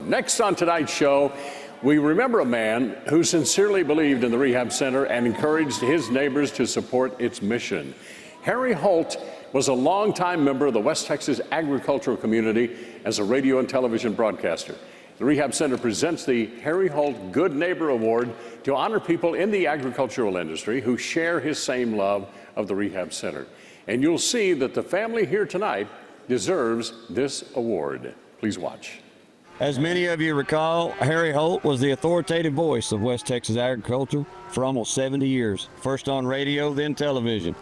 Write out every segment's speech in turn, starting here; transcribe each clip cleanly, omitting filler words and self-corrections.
Next on tonight's show, we remember a man who sincerely believed in the Rehab Center and encouraged his neighbors to support its mission. Harry Holt was a longtime member of the West Texas agricultural community as a radio and television broadcaster. The Rehab Center presents the Harry Holt Good Neighbor Award to honor people in the agricultural industry who share his same love of the Rehab Center. And you'll see that the family here tonight deserves this award. Please watch. As many of you recall, Harry Holt was the authoritative voice of West Texas agriculture for almost 70 years, first on radio, then television.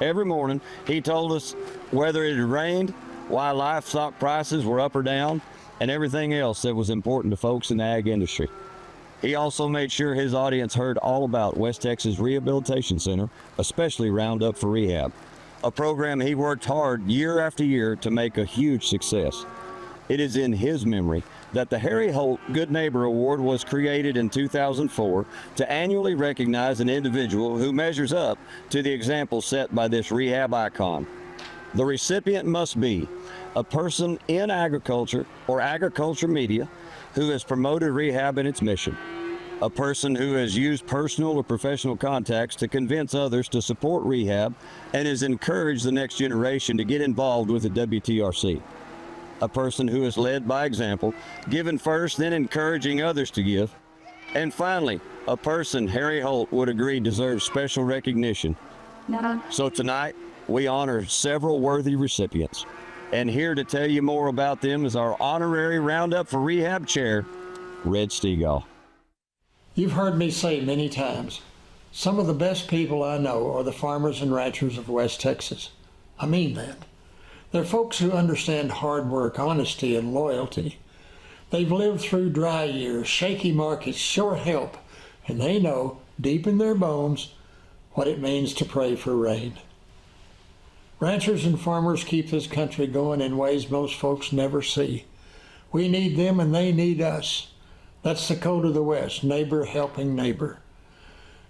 Every morning, he told us whether it had rained, why livestock prices were up or down, and everything else that was important to folks in the ag industry. He also made sure his audience heard all about West Texas Rehabilitation Center, especially Roundup for Rehab, a program he worked hard year after year to make a huge success. It is in his memory that the Harry Holt Good Neighbor Award was created in 2004 to annually recognize an individual who measures up to the example set by this rehab icon. The recipient must be a person in agriculture or agriculture media who has promoted rehab in its mission, a person who has used personal or professional contacts to convince others to support rehab and has encouraged the next generation to get involved with the WTRC, a person who has led by example, given first, then encouraging others to give, and finally, a person Harry Holt would agree deserves special recognition. So tonight, we honor several worthy recipients. And here to tell you more about them is our honorary Roundup for Rehab chair, Red Stegall. You've heard me say many times, some of the best people I know are the farmers and ranchers of West Texas. I mean that. They're folks who understand hard work, honesty, and loyalty. They've lived through dry years, shaky markets, short help, and they know, deep in their bones, what it means to pray for rain. Ranchers and farmers keep this country going in ways most folks never see. We need them and they need us. That's the code of the West, neighbor helping neighbor.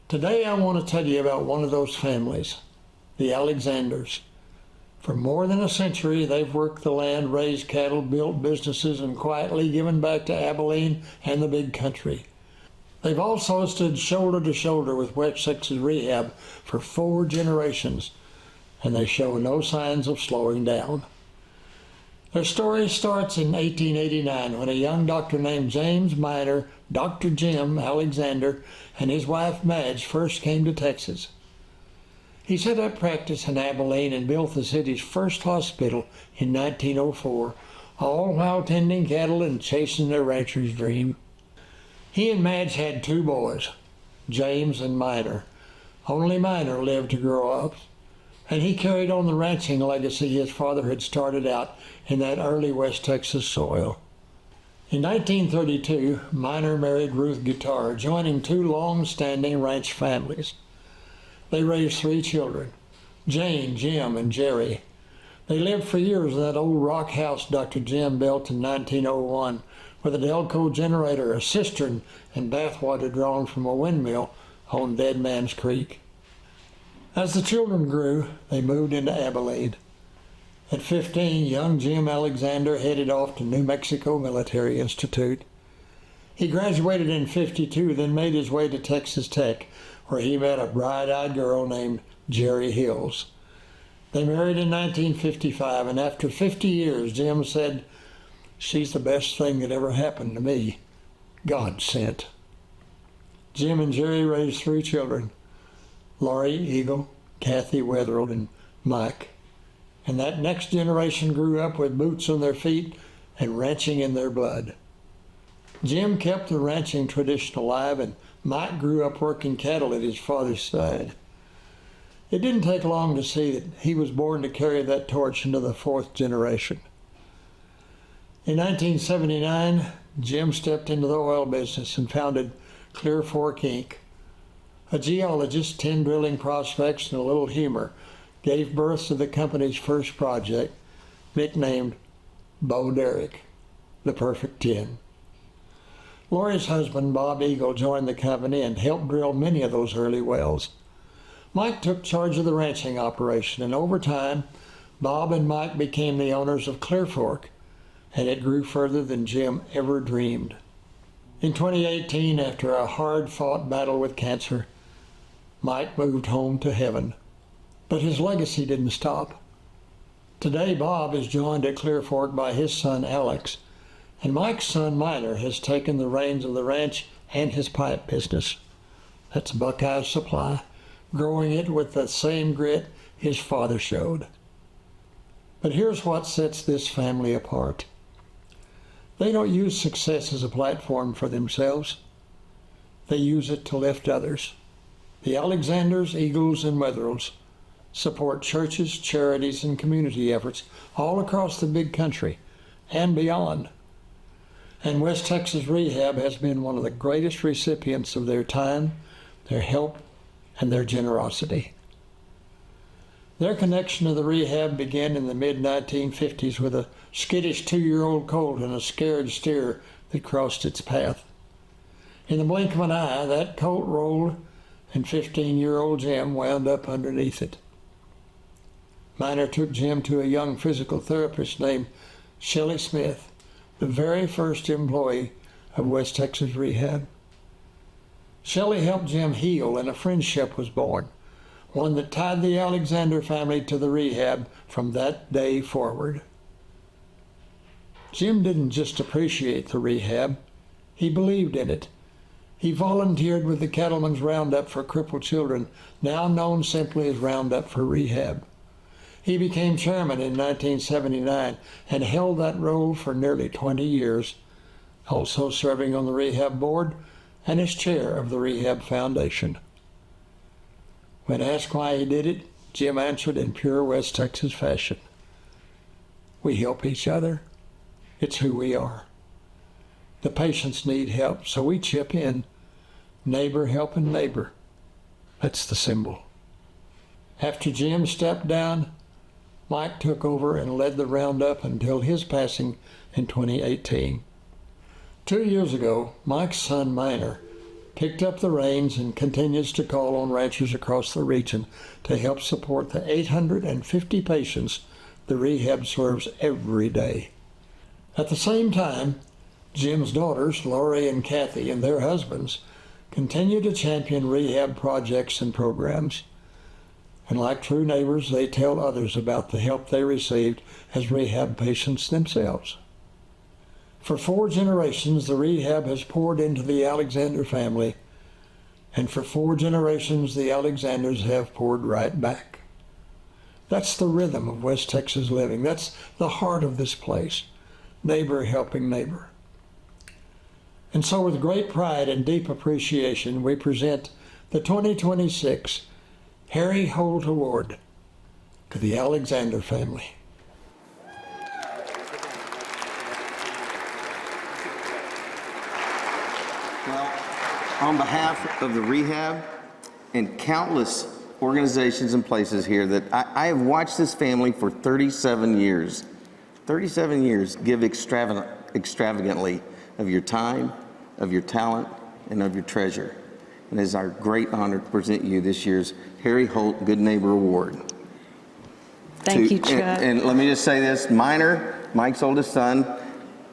Today I want to tell you about one of those families, the Alexanders. For more than a century, they've worked the land, raised cattle, built businesses, and quietly given back to Abilene and the big country. They've also stood shoulder to shoulder with West Texas Rehab for 4 generations, and they show no signs of slowing down. Their story starts in 1889 when a young doctor named James Minor, Dr. Jim Alexander, and his wife Madge first came to Texas. He set up practice in Abilene and built the city's first hospital in 1904, all while tending cattle and chasing their rancher's dream. He and Madge had 2 boys, James and Minor. Only Minor lived to grow up, and he carried on the ranching legacy his father had started out in that early West Texas soil. In 1932, Minor married Ruth Guitar, joining 2 long-standing ranch families. They raised 3 children, Jane, Jim, and Jerry. They lived for years in that old rock house Dr. Jim built in 1901 with a Delco generator, a cistern, and bathwater drawn from a windmill on Dead Man's Creek. As the children grew, they moved into Abilene. At 15, young Jim Alexander headed off to New Mexico Military Institute. He graduated in 52, then made his way to Texas Tech, where he met a bright-eyed girl named Jerry Hills. They married in 1955, and after 50 years, Jim said, "She's the best thing that ever happened to me. God sent." Jim and Jerry raised 3 children, Laurie Eagle, Kathy Wetherill, and Mike. And that next generation grew up with boots on their feet and ranching in their blood. Jim kept the ranching tradition alive, and Mike grew up working cattle at his father's side. It didn't take long to see that he was born to carry that torch into the 4th generation. In 1979, Jim stepped into the oil business and founded Clear Fork Inc. A geologist, 10 drilling prospects, and a little humor gave birth to the company's first project, nicknamed Bo Derrick, the Perfect 10. Laurie's husband, Bob Eagle, joined the company and helped drill many of those early wells. Mike took charge of the ranching operation, and over time, Bob and Mike became the owners of Clear Fork, and it grew further than Jim ever dreamed. In 2018, after a hard-fought battle with cancer, Mike moved home to heaven. But his legacy didn't stop. Today, Bob is joined at Clear Fork by his son, Alex, and Mike's son, Minor, has taken the reins of the ranch and his pipe business. That's Buckeye's Supply, growing it with the same grit his father showed. But here's what sets this family apart. They don't use success as a platform for themselves. They use it to lift others. The Alexanders, Eagles, and Wetherells support churches, charities, and community efforts all across the big country and beyond. And West Texas Rehab has been one of the greatest recipients of their time, their help, and their generosity. Their connection to the rehab began in the mid-1950s with a skittish 2-year-old colt and a scared steer that crossed its path. In the blink of an eye, that colt rolled, and 15-year-old Jim wound up underneath it. Minor took Jim to a young physical therapist named Shelley Smith, the very first employee of West Texas Rehab. Shelley helped Jim heal, and a friendship was born, one that tied the Alexander family to the rehab from that day forward. Jim didn't just appreciate the rehab, he believed in it. He volunteered with the Cattlemen's Roundup for Crippled Children, now known simply as Roundup for Rehab. He became chairman in 1979 and held that role for nearly 20 years, also serving on the Rehab Board and as chair of the Rehab Foundation. When asked why he did it, Jim answered in pure West Texas fashion. We help each other. It's who we are. The patients need help, so we chip in. Neighbor helping neighbor. That's the symbol. After Jim stepped down, Mike took over and led the roundup until his passing in 2018. 2 years ago, Mike's son Minor picked up the reins and continues to call on ranchers across the region to help support the 850 patients the rehab serves every day. At the same time, Jim's daughters, Lori and Kathy, and their husbands continue to champion rehab projects and programs. And like true neighbors, they tell others about the help they received as rehab patients themselves. For 4 generations, the rehab has poured into the Alexander family, and for 4 generations, the Alexanders have poured right back. That's the rhythm of West Texas living. That's the heart of this place, neighbor helping neighbor. And so with great pride and deep appreciation, we present the 2026 Harry Holt Award to the Alexander family. Well, on behalf of the rehab and countless organizations and places here that I have watched this family for 37 years. 37 years give extravagantly of your time, of your talent, and of your treasure. And it is our great honor to present you this year's Harry Holt Good Neighbor Award. Thank you, Chuck. And let me just say this, Minor, Mike's oldest son,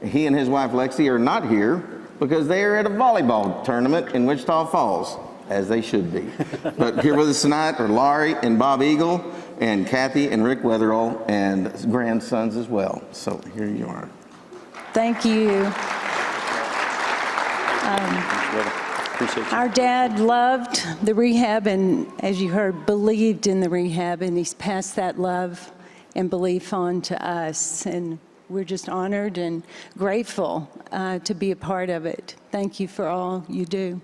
he and his wife Lexi are not here because they are at a volleyball tournament in Wichita Falls, as they should be. But here with us tonight are Laurie and Bob Eagle, and Kathy and Rick Wetherell, and grandsons as well. So here you are. Thank you. Our dad loved the rehab and, as you heard, believed in the rehab, and he's passed that love and belief on to us. And we're just honored and grateful to be a part of it. Thank you for all you do.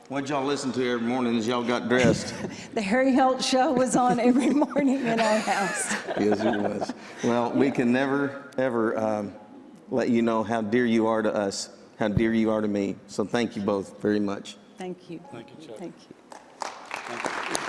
What'd y'all listen to every morning as y'all got dressed? The Harry Holt Show was on every morning in our house. Yes, it was. Well, we can never, ever let you know how dear you are to us, how dear you are to me. So thank you both very much. Thank you. Thank you, Chuck. Thank you. Thank you.